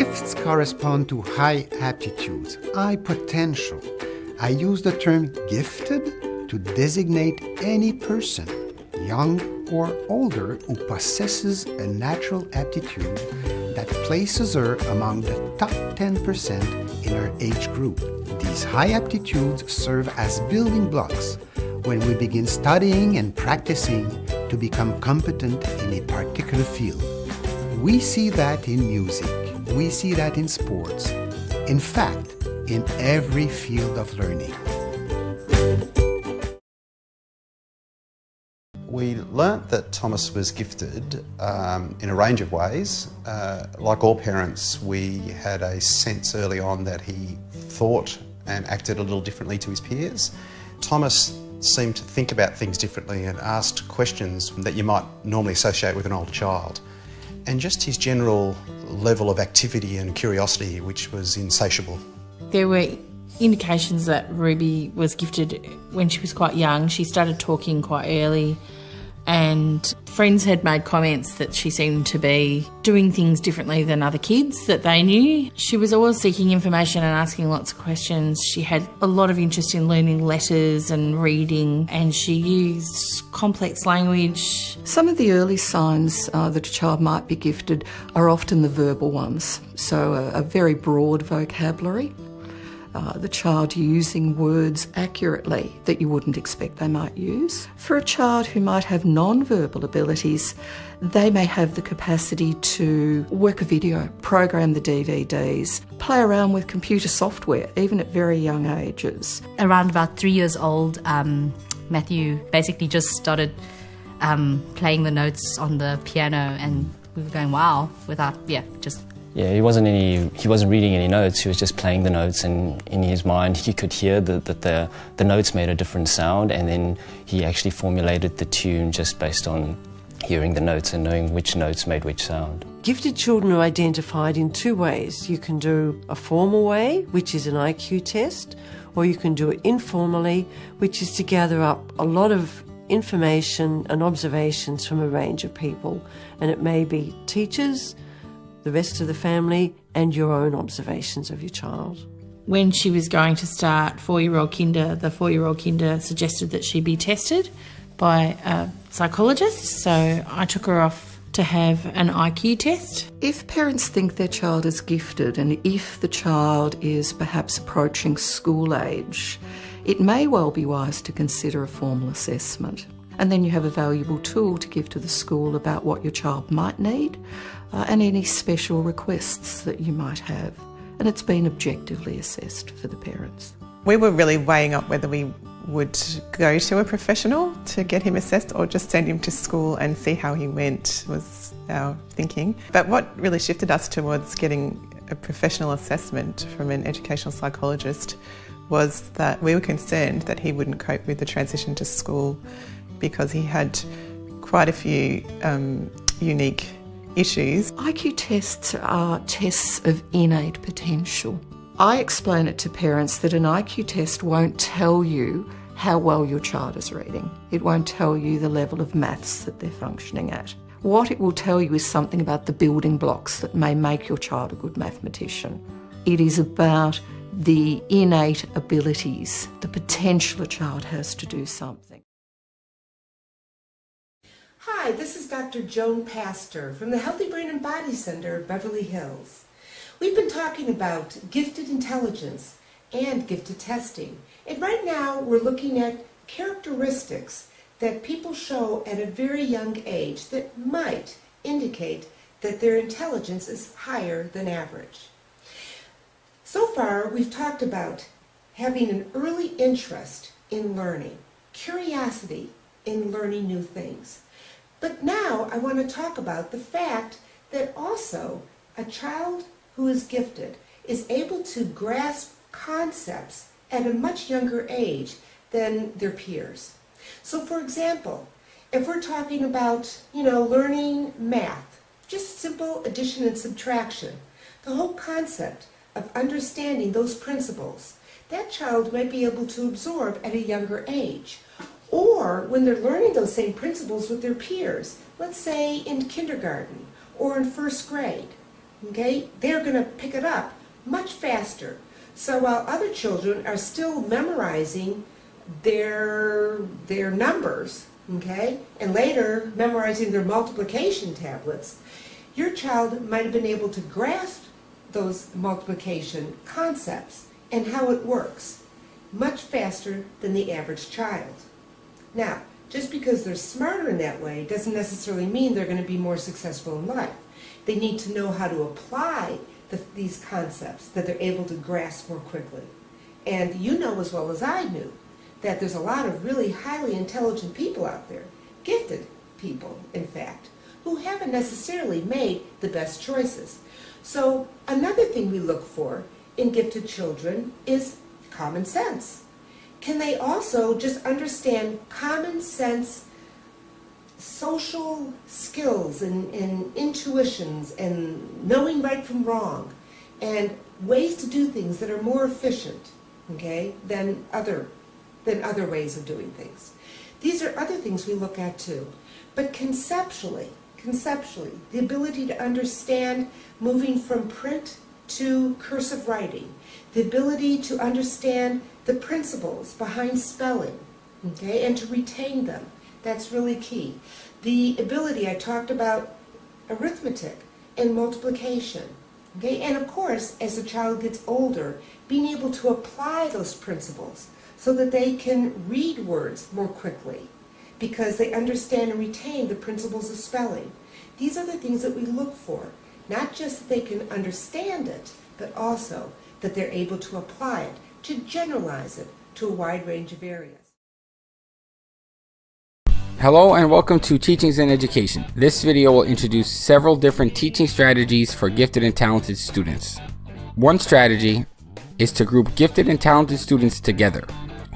Gifts correspond to high aptitudes, high potential. I use the term gifted to designate any person, young or older, who possesses a natural aptitude that places her among the top 10% in her age group. These high aptitudes serve as building blocks when we begin studying and practicing to become competent in a particular field. We see that in music, we see that in sports, in fact, in every field of learning. We learnt that Thomas was gifted in a range of ways. Like all parents, we had a sense early on that he thought and acted a little differently to his peers. Thomas seemed to think about things differently and asked questions that you might normally associate with an older child. And just his general level of activity and curiosity, which was insatiable. There were indications that Ruby was gifted when she was quite young. She started talking quite early, and friends had made comments that she seemed to be doing things differently than other kids that they knew. She was always seeking information and asking lots of questions. She had a lot of interest in learning letters and reading, and she used complex language. Some of the early signs that a child might be gifted are often the verbal ones, so a very broad vocabulary. The child using words accurately that you wouldn't expect they might use. For a child who might have non-verbal abilities, they may have the capacity to work a video, program the DVDs, play around with computer software, even at very young ages. Around about 3 years old, Matthew basically just started playing the notes on the piano, and we were going, wow, Yeah, he wasn't reading any notes, he was just playing the notes, and in his mind he could hear that the notes made a different sound, and then he actually formulated the tune just based on hearing the notes and knowing which notes made which sound. Gifted children are identified in two ways. You can do a formal way, which is an IQ test, or you can do it informally, which is to gather up a lot of information and observations from a range of people, and it may be teachers, the rest of the family, and your own observations of your child. When she was going to start 4-year-old kinder, the 4-year-old kinder suggested that she be tested by a psychologist, so I took her off to have an IQ test. If parents think their child is gifted, and if the child is perhaps approaching school age, it may well be wise to consider a formal assessment. And then you have a valuable tool to give to the school about what your child might need and any special requests that you might have. And it's been objectively assessed for the parents. We were really weighing up whether we would go to a professional to get him assessed or just send him to school and see how he went, was our thinking. But what really shifted us towards getting a professional assessment from an educational psychologist was that we were concerned that he wouldn't cope with the transition to school, because he had quite a few unique issues. IQ tests are tests of innate potential. I explain it to parents that an IQ test won't tell you how well your child is reading. It won't tell you the level of maths that they're functioning at. What it will tell you is something about the building blocks that may make your child a good mathematician. It is about the innate abilities, the potential a child has to do something. Hi, this is Dr. Joan Pastor from the Healthy Brain and Body Center of Beverly Hills. We've been talking about gifted intelligence and gifted testing, and right now we're looking at characteristics that people show at a very young age that might indicate that their intelligence is higher than average. So far, we've talked about having an early interest in learning, curiosity in learning new things. But now I want to talk about the fact that also a child who is gifted is able to grasp concepts at a much younger age than their peers. So for example, if we're talking about, learning math, just simple addition and subtraction, the whole concept of understanding those principles, that child might be able to absorb at a younger age. Or when they're learning those same principles with their peers, let's say in kindergarten or in first grade, okay, they're going to pick it up much faster. So while other children are still memorizing their numbers, okay, and later memorizing their multiplication tablets, your child might have been able to grasp those multiplication concepts and how it works much faster than the average child. Now, just because they're smarter in that way doesn't necessarily mean they're going to be more successful in life. They need to know how to apply these concepts that they're able to grasp more quickly. And you know as well as I knew that there's a lot of really highly intelligent people out there, gifted people, in fact, who haven't necessarily made the best choices. So another thing we look for in gifted children is common sense. Can they also just understand common sense social skills and intuitions and knowing right from wrong and ways to do things that are more efficient, okay, than other ways of doing things? These are other things we look at too. But conceptually, the ability to understand moving from print to cursive writing, the ability to understand the principles behind spelling, okay, and to retain them, that's really key. The ability, I talked about arithmetic and multiplication, okay, and of course, as the child gets older, being able to apply those principles so that they can read words more quickly because they understand and retain the principles of spelling. These are the things that we look for, not just that they can understand it, but also that they're able to apply it, to generalize it to a wide range of areas. Hello and welcome to Teachings in Education. This video will introduce several different teaching strategies for gifted and talented students. One strategy is to group gifted and talented students together.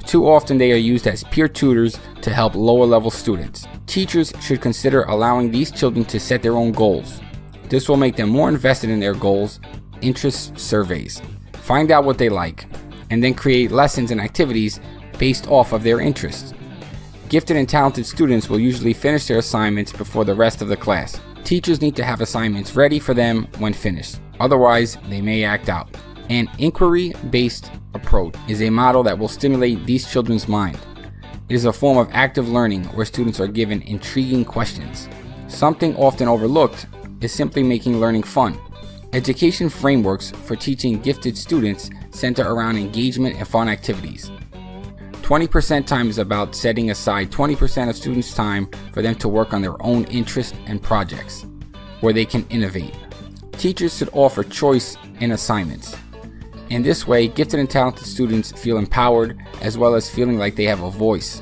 Too often they are used as peer tutors to help lower level students. Teachers should consider allowing these children to set their own goals. This will make them more invested in their goals. Interest surveys. Find out what they like, and then create lessons and activities based off of their interests. Gifted and talented students will usually finish their assignments before the rest of the class. Teachers need to have assignments ready for them when finished, otherwise they may act out. An inquiry-based approach is a model that will stimulate these children's mind. It is a form of active learning where students are given intriguing questions. Something often overlooked is simply making learning fun. Education frameworks for teaching gifted students center around engagement and fun activities. 20% time is about setting aside 20% of students' time for them to work on their own interests and projects, where they can innovate. Teachers should offer choice in assignments. In this way, gifted and talented students feel empowered as well as feeling like they have a voice.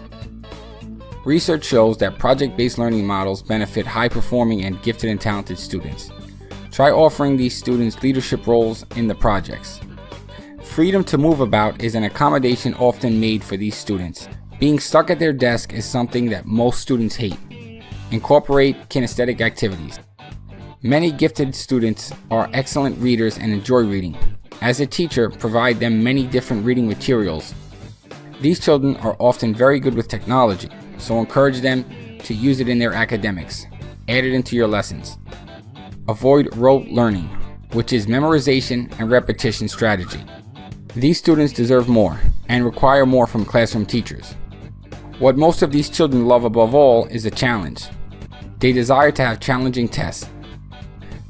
Research shows that project-based learning models benefit high-performing and gifted and talented students. Try offering these students leadership roles in the projects. Freedom to move about is an accommodation often made for these students. Being stuck at their desk is something that most students hate. Incorporate kinesthetic activities. Many gifted students are excellent readers and enjoy reading. As a teacher, provide them many different reading materials. These children are often very good with technology, so encourage them to use it in their academics. Add it into your lessons. Avoid rote learning, which is memorization and repetition strategy. These students deserve more and require more from classroom teachers. What most of these children love above all is a challenge. They desire to have challenging tests.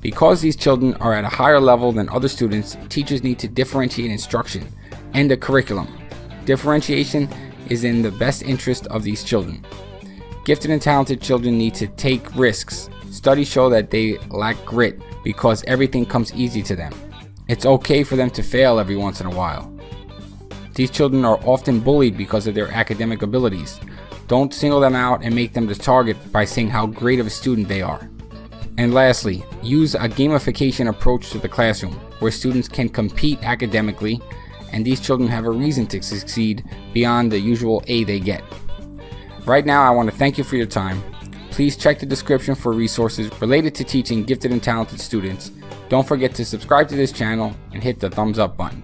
Because these children are at a higher level than other students, teachers need to differentiate instruction and the curriculum. Differentiation is in the best interest of these children. Gifted and talented children need to take risks. Studies show that they lack grit because everything comes easy to them. It's okay for them to fail every once in a while. These children are often bullied because of their academic abilities. Don't single them out and make them the target by saying how great of a student they are. And lastly, use a gamification approach to the classroom where students can compete academically and these children have a reason to succeed beyond the usual A they get. Right now, I want to thank you for your time. Please check the description for resources related to teaching gifted and talented students. Don't forget to subscribe to this channel and hit the thumbs up button.